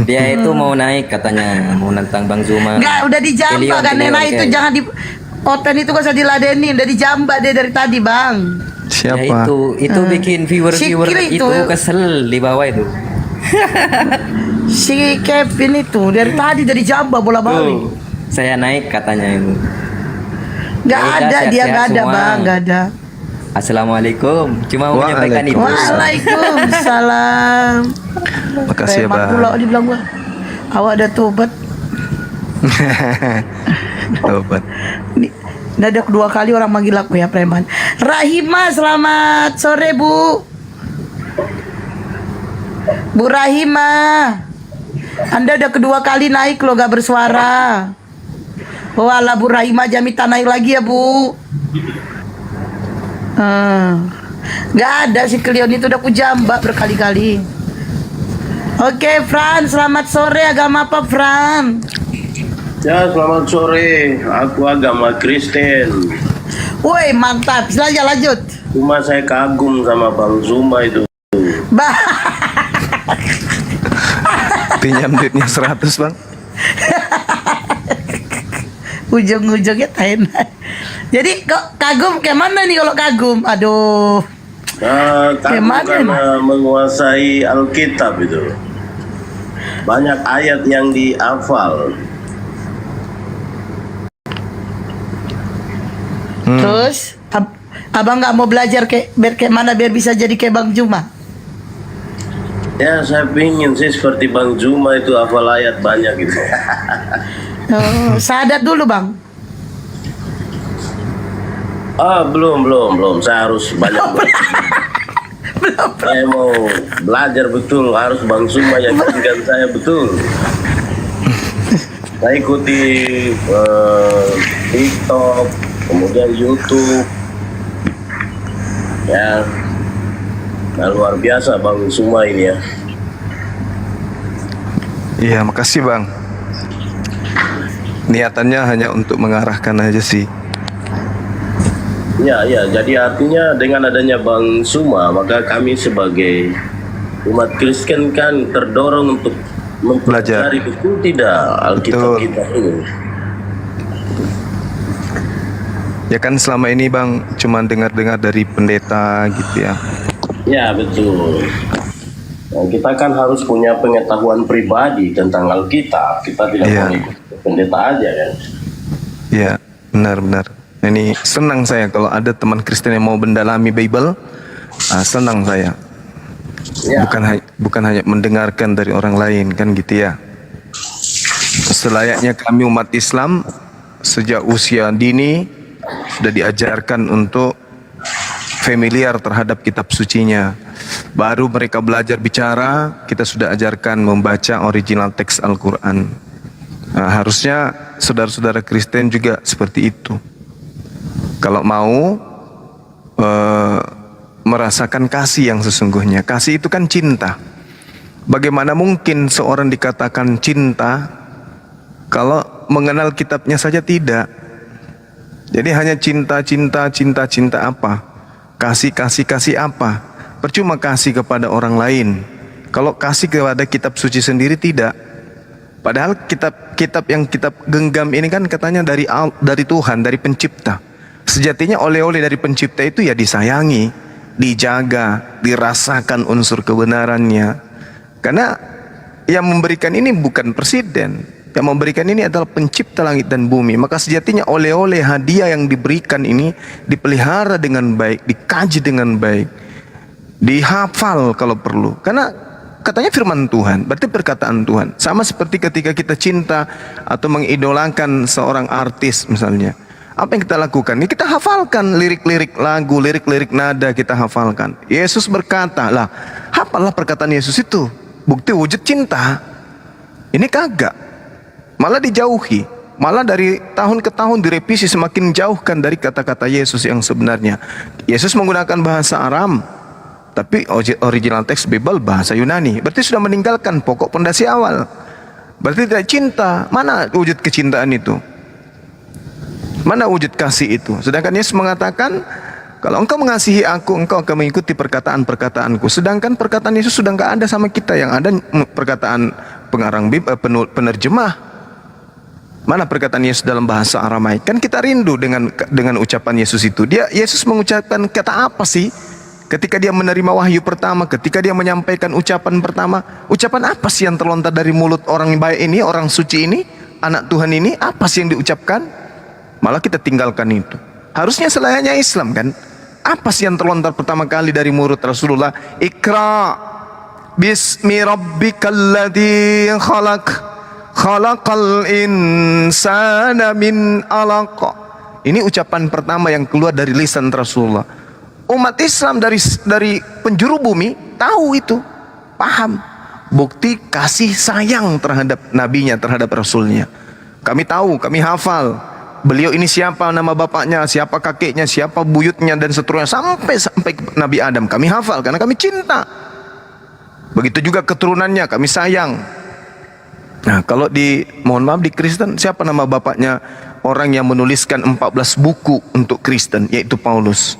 Dia itu mau naik katanya, mau nantang Bang Zuma. Enggak, udah dijambak kan Kilion, Nena itu kayak. jangan di Oten itu gak usah diladenin, udah dijambak dia dari tadi, Bang. Ya Siapa? itu bikin viewer-viewer Sikri itu itu. kesel di bawah itu. Si Kevin itu dari tadi dari jambak bola balik. Tuh, saya naik katanya itu. Nggak Ya udah, ada, dia sehat-sehat nggak ada, semua. Bang, nggak ada. Assalamualaikum. Cuma mau menyampaikan itu. Waalaikumsalam. Makasih ya, Preman Bang. pula dibilang gua. Awak ada tobat. Tobat. Ini udah ada kedua kali orang manggil aku ya, preman. Rahima, selamat sore, Bu. Bu Rahima. Anda udah kedua kali naik loh, gak bersuara. Walah, Bu Rahima, Jamita naik lagi ya, Bu. Gak ada si Cleon itu, udah kujambak berkali-kali. Oke, Fran, selamat sore. Agama apa, Fran? Ya, selamat sore. Aku agama Kristen. Woi, mantap. Silahkan lanjut. Cuma saya kagum sama Bang Zuma itu. Bah. Pinjam duitnya 100, Bang. Ujung-ujungnya Thailand. Jadi kok kagum kayak mana nih kalau kagum? Aduh. Nah, kagum Gimana karena menguasai Alkitab itu. Banyak ayat yang dihafal. Terus abang nggak mau belajar kayak mana biar bisa jadi kayak Bang Juma? Ya, saya pingin sih seperti Bang Zuma itu hafal ayat banyak gitu. Oh, sadat dulu, Bang. Belum. Saya harus banyak Saya mau belajar betul, harus Bang Zuma yakinkan saya betul. Saya ikuti TikTok, kemudian YouTube. Ya, nah, luar biasa Bang Zuma ini ya. Iya, makasih, Bang. Niatannya hanya untuk mengarahkan aja sih. Ya, jadi artinya dengan adanya Bang Zuma, maka kami sebagai umat Kristen kan terdorong untuk Belajar. mempelajari betul tidak Alkitab Betul. kita ini. Ya kan selama ini, Bang, cuma dengar-dengar dari pendeta gitu ya. Ya, betul. Nah, kita kan harus punya pengetahuan pribadi tentang Alkitab. Kita tidak Iya. boleh ikut pendeta aja kan. Iya, benar-benar. Ini senang saya kalau ada teman Kristen yang mau mendalami Bible. Senang saya. Ya. Bukan hanya mendengarkan dari orang lain kan gitu ya. Selayaknya kami umat Islam sejak usia dini sudah diajarkan untuk familiar terhadap kitab sucinya. Baru mereka belajar bicara, kita sudah ajarkan membaca original teks Al-Quran. Harusnya saudara-saudara Kristen juga seperti itu. Kalau mau merasakan kasih yang sesungguhnya. Kasih itu kan cinta. Bagaimana mungkin seorang dikatakan cinta kalau mengenal kitabnya saja tidak? Jadi hanya cinta apa? Kasih apa? Percuma kasih kepada orang lain. Kalau kasih kepada kitab suci sendiri tidak. Padahal kitab yang kita genggam ini kan katanya dari Tuhan, dari pencipta. Sejatinya oleh-oleh dari pencipta itu ya disayangi, dijaga, dirasakan unsur kebenarannya. Karena yang memberikan ini bukan presiden, yang memberikan ini adalah pencipta langit dan bumi. Maka sejatinya oleh-oleh hadiah yang diberikan ini dipelihara dengan baik, dikaji dengan baik, dihafal kalau perlu. Karena katanya firman Tuhan, berarti perkataan Tuhan. Sama seperti ketika kita cinta atau mengidolakan seorang artis misalnya. Apa yang kita lakukan? Ini kita hafalkan lirik-lirik lagu, lirik-lirik nada kita hafalkan. Yesus berkata, lah hafallah perkataan Yesus itu. Bukti wujud cinta. Ini kagak. Malah dijauhi. Malah dari tahun ke tahun direvisi, semakin jauhkan dari kata-kata Yesus yang sebenarnya. Yesus menggunakan bahasa Aram, tapi original teks Bible bahasa Yunani. Berarti sudah meninggalkan pokok pondasi awal. Berarti tidak cinta. Mana wujud kecintaan itu? Mana wujud kasih itu? Sedangkan Yesus mengatakan, kalau engkau mengasihi aku, engkau akan mengikuti perkataan-perkataanku. Sedangkan perkataan Yesus sudah nggak ada sama kita. Yang ada perkataan pengarang penerjemah. Mana perkataan Yesus dalam bahasa Aramaik? Kan kita rindu dengan ucapan Yesus itu. Yesus mengucapkan kata apa sih? Ketika dia menerima wahyu pertama, ketika dia menyampaikan ucapan pertama, ucapan apa sih yang terlontar dari mulut orang baik ini, orang suci ini, anak Tuhan ini? Apa sih yang diucapkan? Malah kita tinggalkan itu. Harusnya selayaknya Islam kan? Apa sih yang terlontar pertama kali dari mulut Rasulullah? Iqra bismi rabbikal ladzi khalaqal insana min alaq. Ini ucapan pertama yang keluar dari lisan Rasulullah. Umat Islam dari penjuru bumi tahu itu, paham. Bukti kasih sayang terhadap nabinya, terhadap rasulnya. Kami tahu, kami hafal. Beliau ini siapa nama bapaknya, siapa kakeknya, siapa buyutnya dan seterusnya sampai Nabi Adam. Kami hafal karena kami cinta. Begitu juga keturunannya kami sayang. Nah, kalau mohon maaf di Kristen, siapa nama bapaknya orang yang menuliskan 14 buku untuk Kristen, yaitu Paulus?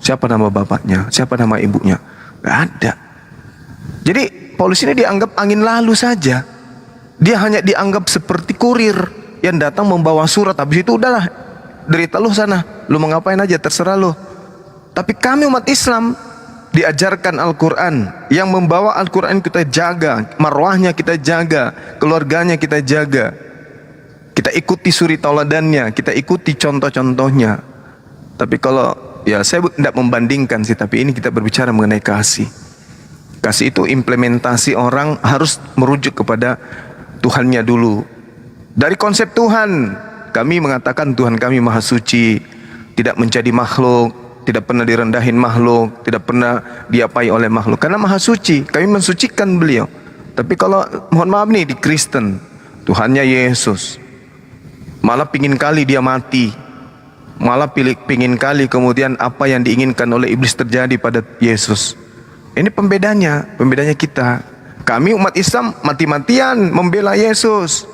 Siapa nama bapaknya? Siapa nama ibunya? Gak ada. Jadi Paulus ini dianggap angin lalu saja. Dia hanya dianggap seperti kurir yang datang membawa surat. Habis itu udahlah, derita lu sana, lu mau ngapain aja terserah lu. Tapi kami umat Islam diajarkan Al-Quran. Yang membawa Al-Quran kita jaga, marwahnya kita jaga, keluarganya kita jaga. Kita ikuti suri tauladannya, kita ikuti contoh-contohnya. Tapi kalau, ya saya tidak membandingkan sih, tapi ini kita berbicara mengenai kasih. Kasih itu implementasi orang harus merujuk kepada Tuhannya dulu. Dari konsep Tuhan, kami mengatakan Tuhan kami maha suci, tidak menjadi makhluk, tidak pernah direndahin makhluk, tidak pernah diapai oleh makhluk, karena maha suci. Kami mensucikan beliau. Tapi kalau mohon maaf nih di Kristen, Tuhannya Yesus, malah pingin kali dia mati, malah pingin kali kemudian apa yang diinginkan oleh iblis terjadi pada Yesus. Ini pembedanya kita. Kami umat Islam mati-matian membela Yesus.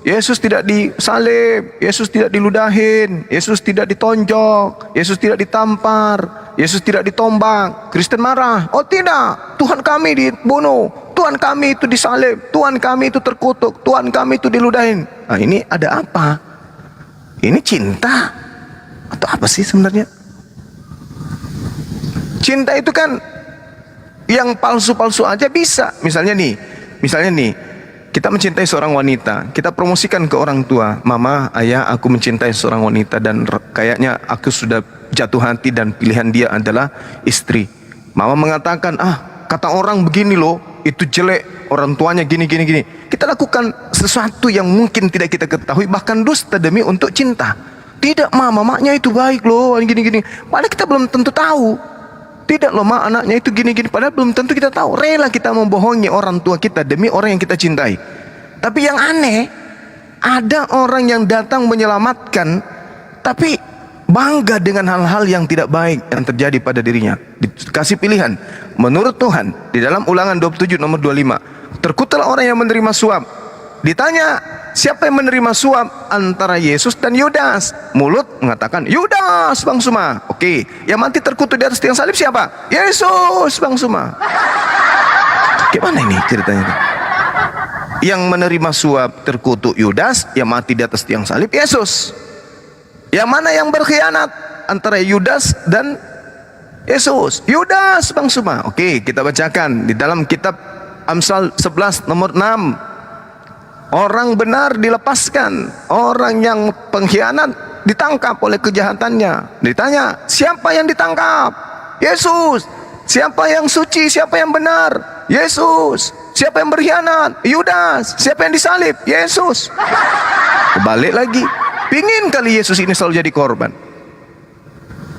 Yesus tidak disalib, Yesus tidak diludahin, Yesus tidak ditonjok, Yesus tidak ditampar, Yesus tidak ditombak. Kristen marah, oh tidak, Tuhan kami dibunuh, Tuhan kami itu disalib, Tuhan kami itu terkutuk, Tuhan kami itu diludahin. Nah, ini ada apa? Ini cinta atau apa sih sebenarnya? Cinta itu kan yang palsu-palsu aja bisa. Misalnya nih, kita mencintai seorang wanita, kita promosikan ke orang tua, mama, ayah, aku mencintai seorang wanita dan kayaknya aku sudah jatuh hati dan pilihan dia adalah istri. Mama mengatakan, kata orang begini loh, itu jelek, orang tuanya gini. Kita lakukan sesuatu yang mungkin tidak kita ketahui, bahkan dusta demi untuk cinta. Tidak, mamanya itu baik loh, gini. Padahal kita belum tentu tahu. Tidak loh, anaknya itu gini. Padahal belum tentu kita tahu. Rela kita membohongi orang tua kita demi orang yang kita cintai. Tapi yang aneh, ada orang yang datang menyelamatkan, tapi bangga dengan hal-hal yang tidak baik yang terjadi pada dirinya. Dikasih pilihan. Menurut Tuhan, di dalam Ulangan 27 nomor 25, terkutuklah orang yang menerima suap. Ditanya, siapa yang menerima suap antara Yesus dan Yudas? Mulut mengatakan, Yudas Bang Suma. Oke, yang mati terkutuk di atas tiang salib siapa? Yesus Bang Suma. Gimana ini ceritanya? Yang menerima suap terkutuk Yudas, yang mati di atas tiang salib Yesus. Yang mana yang berkhianat antara Yudas dan Yesus? Yudas Bang Suma. Oke, kita bacakan di dalam kitab Amsal 11 nomor 6. Orang benar dilepaskan, orang yang pengkhianat ditangkap oleh kejahatannya. Ditanya, siapa yang ditangkap? Yesus. Siapa yang suci? Siapa yang benar? Yesus. Siapa yang berkhianat? Yudas. Siapa yang disalib? Yesus. Kebalik lagi. Pingin kali Yesus ini selalu jadi korban.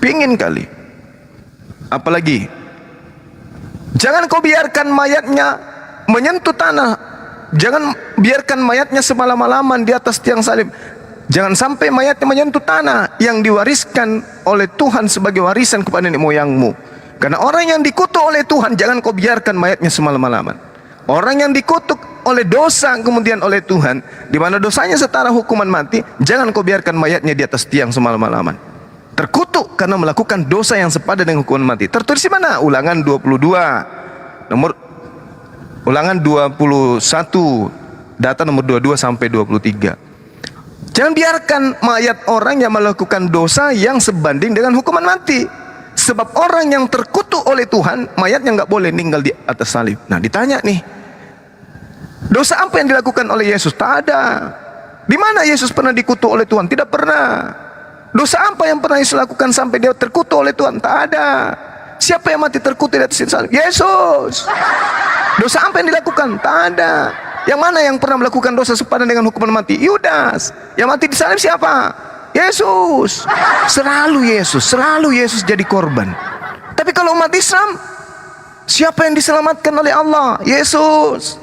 Pingin kali. Apalagi, jangan kau biarkan mayatnya menyentuh tanah. Jangan biarkan mayatnya semalam-malaman di atas tiang salib. Jangan sampai mayatnya menyentuh tanah yang diwariskan oleh Tuhan sebagai warisan kepada nenek moyangmu. Karena orang yang dikutuk oleh Tuhan, jangan kau biarkan mayatnya semalam-malaman. Orang yang dikutuk oleh dosa kemudian oleh Tuhan, di mana dosanya setara hukuman mati, jangan kau biarkan mayatnya di atas tiang semalam-malaman. Terkutuk karena melakukan dosa yang sepadan dengan hukuman mati. Tertulis di mana? Ulangan 22 nomor Ulangan 21 Data nomor 22 sampai 23. Jangan biarkan mayat orang yang melakukan dosa yang sebanding dengan hukuman mati. Sebab orang yang terkutuk oleh Tuhan, mayatnya nggak boleh tinggal di atas salib. Nah, ditanya nih, dosa apa yang dilakukan oleh Yesus? Tak ada. Di mana Yesus pernah dikutuk oleh Tuhan? Tidak pernah. Dosa apa yang pernah Yesus lakukan sampai dia terkutuk oleh Tuhan? Tak ada. Siapa yang mati terkutuk di atas salib? Yesus. Dosa apa yang dilakukan? Tak ada. Yang mana yang pernah melakukan dosa sepadan dengan hukuman mati? Yudas. Yang mati di salib siapa? Yesus. Selalu Yesus jadi korban. Tapi kalau umat Islam, siapa yang diselamatkan oleh Allah? Yesus.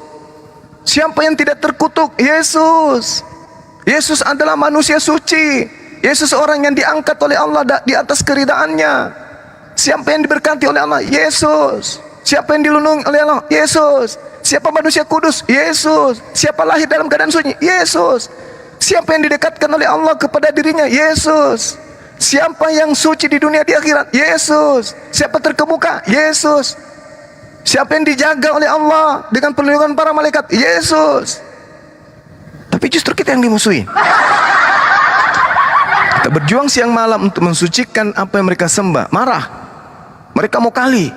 Siapa yang tidak terkutuk? Yesus. Yesus adalah manusia suci. Yesus orang yang diangkat oleh Allah di atas keridaannya. Siapa yang diberkati oleh Allah? Yesus. Siapa yang dilindungi oleh Allah? Yesus. Siapa manusia kudus? Yesus. Siapa lahir dalam keadaan suci? Yesus. Siapa yang didekatkan oleh Allah kepada dirinya? Yesus. Siapa yang suci di dunia di akhirat? Yesus. Siapa terkemuka? Yesus. Siapa yang dijaga oleh Allah dengan perlindungan para malaikat? Yesus. Tapi justru kita yang dimusuhi. Kita berjuang siang malam untuk mensucikan apa yang mereka sembah. Marah. Mereka mau kali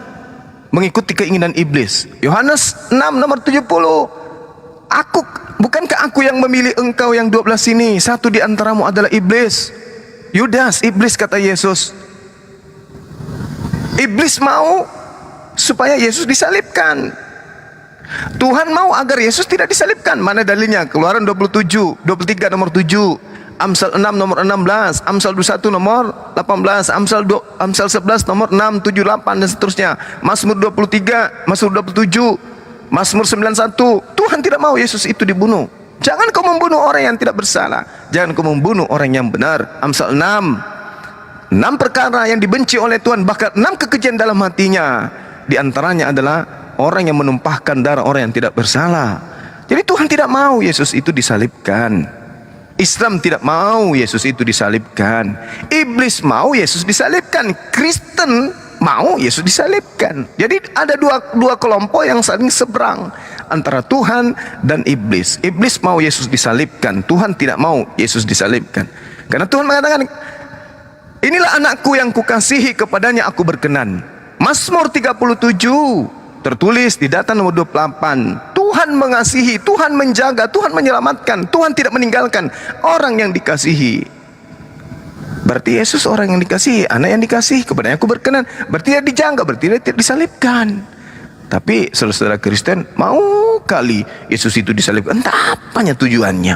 mengikuti keinginan iblis. Yohanes 6 nomor 70. Bukankah aku yang memilih engkau yang 12 ini? Satu di antaramu adalah iblis. Yudas, iblis, kata Yesus. Iblis mau supaya Yesus disalibkan. Tuhan mau agar Yesus tidak disalibkan. Mana dalilnya? Keluaran 23 nomor 7. Amsal 6 nomor 16, Amsal 21 nomor 18, Amsal 11 nomor 6, 7, 8 dan seterusnya. Mazmur 23, Mazmur 27, Mazmur 91. Tuhan tidak mau Yesus itu dibunuh. Jangan kau membunuh orang yang tidak bersalah. Jangan kau membunuh orang yang benar. Amsal 6. 6 perkara yang dibenci oleh Tuhan, bahkan 6 kekejian dalam hatinya. Di antaranya adalah orang yang menumpahkan darah orang yang tidak bersalah. Jadi Tuhan tidak mau Yesus itu disalibkan. Islam tidak mau Yesus itu disalibkan. Iblis mau Yesus disalibkan. Kristen mau Yesus disalibkan. Jadi ada dua kelompok yang saling seberang antara Tuhan dan iblis. Iblis mau Yesus disalibkan. Tuhan tidak mau Yesus disalibkan. Karena Tuhan mengatakan, inilah anakku yang kukasihi, kepadanya aku berkenan. Mazmur 37 tertulis di data nomor 28. Tuhan mengasihi, Tuhan menjaga, Tuhan menyelamatkan, Tuhan tidak meninggalkan orang yang dikasihi. Berarti Yesus orang yang dikasihi, anak yang dikasihi, kepadanya aku berkenan. Berarti dia dijaga, berarti dia tidak disalibkan. Tapi saudara Kristen mau kali Yesus itu disalibkan. Entah apanya tujuannya,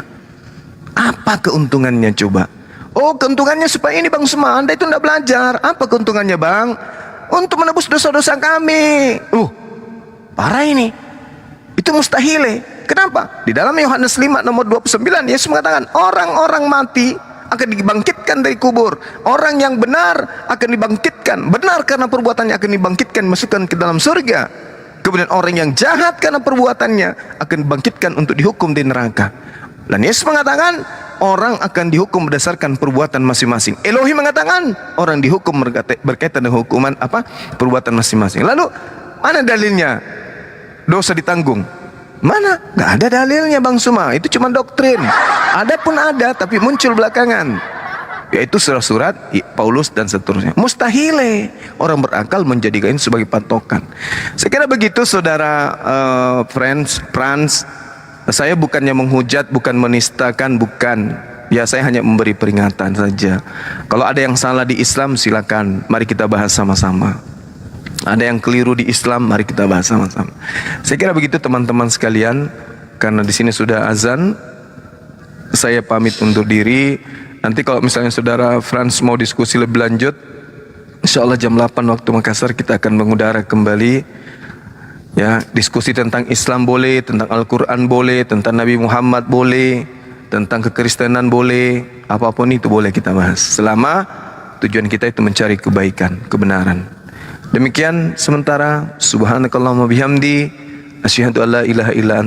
apa keuntungannya coba? Oh, keuntungannya supaya ini Bang Suma, Anda itu tidak belajar. Apa keuntungannya Bang? Untuk menebus dosa-dosa kami. Parah ini. Itu mustahil. Kenapa? Di dalam Yohanes 5 nomor 29 Yesus mengatakan orang-orang mati akan dibangkitkan dari kubur. Orang yang benar akan dibangkitkan. Benar karena perbuatannya akan dibangkitkan, masukkan ke dalam surga. Kemudian orang yang jahat karena perbuatannya akan dibangkitkan untuk dihukum di neraka. Dan Yesus mengatakan orang akan dihukum berdasarkan perbuatan masing-masing. Elohim mengatakan orang dihukum berkaitan dengan hukuman perbuatan masing-masing. Lalu mana dalilnya? Dosa ditanggung. Mana? Gak ada dalilnya Bang Suma. Itu cuma doktrin. Ada pun ada, tapi muncul belakangan. Yaitu surat-surat Paulus dan seterusnya. Mustahil orang berakal menjadikan ini sebagai patokan. Saya kira begitu saudara Frans. Saya bukannya menghujat, bukan menistakan, bukan. Ya, saya hanya memberi peringatan saja. Kalau ada yang salah di Islam, silakan. Mari kita bahas sama-sama. Ada yang keliru di Islam, mari kita bahas sama-sama. Saya kira begitu teman-teman sekalian. Karena di sini sudah azan, saya pamit undur diri. Nanti kalau misalnya saudara Frans mau diskusi lebih lanjut, insya Allah jam 8 waktu Makassar kita akan mengudara kembali. Ya, diskusi tentang Islam boleh, tentang Al-Quran boleh, tentang Nabi Muhammad boleh, tentang kekristenan boleh, apapun itu boleh kita bahas. Selama tujuan kita itu mencari kebaikan, kebenaran. Demikian sementara. Subhanakallahumma bihamdi, asyhadu alla ilaha illa anta